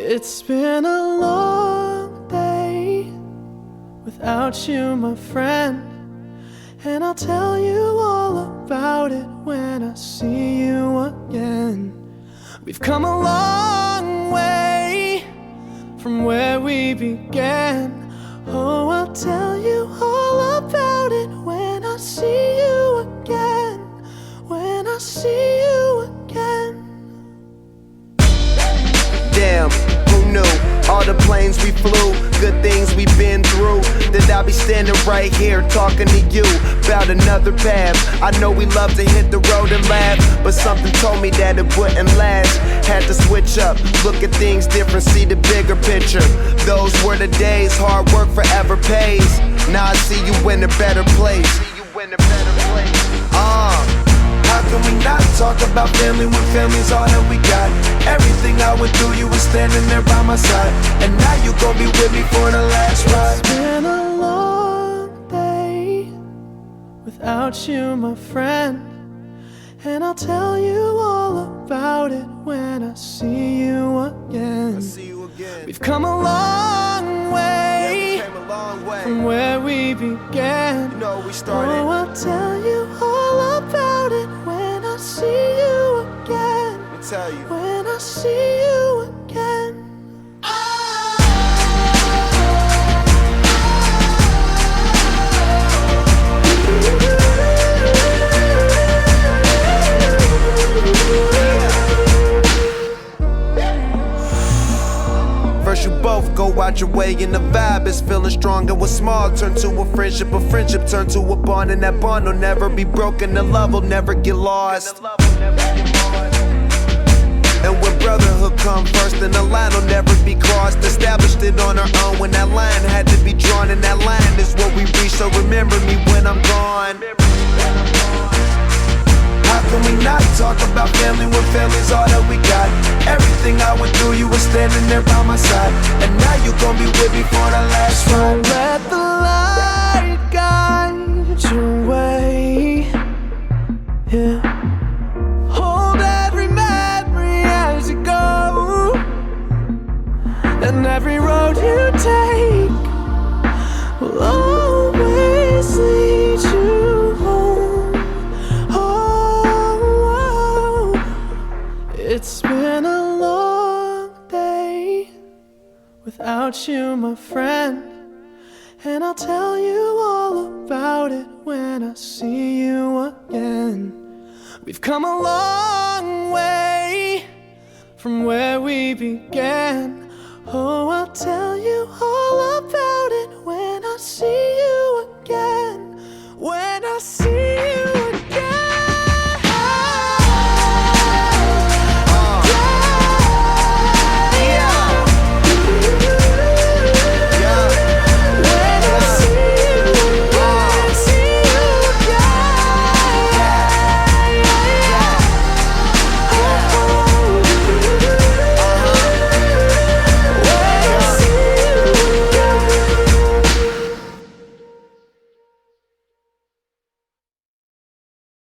It's been a long day without you, my friend, and I'll tell you all about it when I see you again. We've come a long way from where we began. Oh, I'll tell you all about it when I see you again. When I see you again. Damn, who knew? All the planes we flew, good things we've been through, that I'll be standing right here talking to you about another path. I know we love to hit the road and laugh, but something told me that it wouldn't last. Had to switch up, look at things different, see the bigger picture. Those were the days, hard work forever pays. Now I see you in a better place. How can we not talk about family when family's all that we got? Everything I went through, you were standing there by my side, and now you gon' be with me for the last ride. It's been a long day without you, my friend, and I'll tell you all about it when I see you again. We've come a long way, from where we began. You know, we started. Oh, I'll tell you all about it when I see you again. Let me tell you. When I see you again. First you both go out your way and the vibe is feeling strong, and what's small turn to a friendship turn to a bond, and that bond will never be broken, the love will never get lost. And when brotherhood come first, then the line will never be crossed. Established it on our own when that line had to be drawn, and that line is what we reach, so remember me when I'm gone. How can we not talk about family when family's all that we got? Everything I went through, you were standing there by my side, and now you gon' be with me for the last ride. Let the light guide your way. Yeah. Hold every memory as you go, and every road you take will always lead you home. Oh, it's been a long day without you, my friend, and I'll tell you all about it when I see you again. We've come a long way from where we began.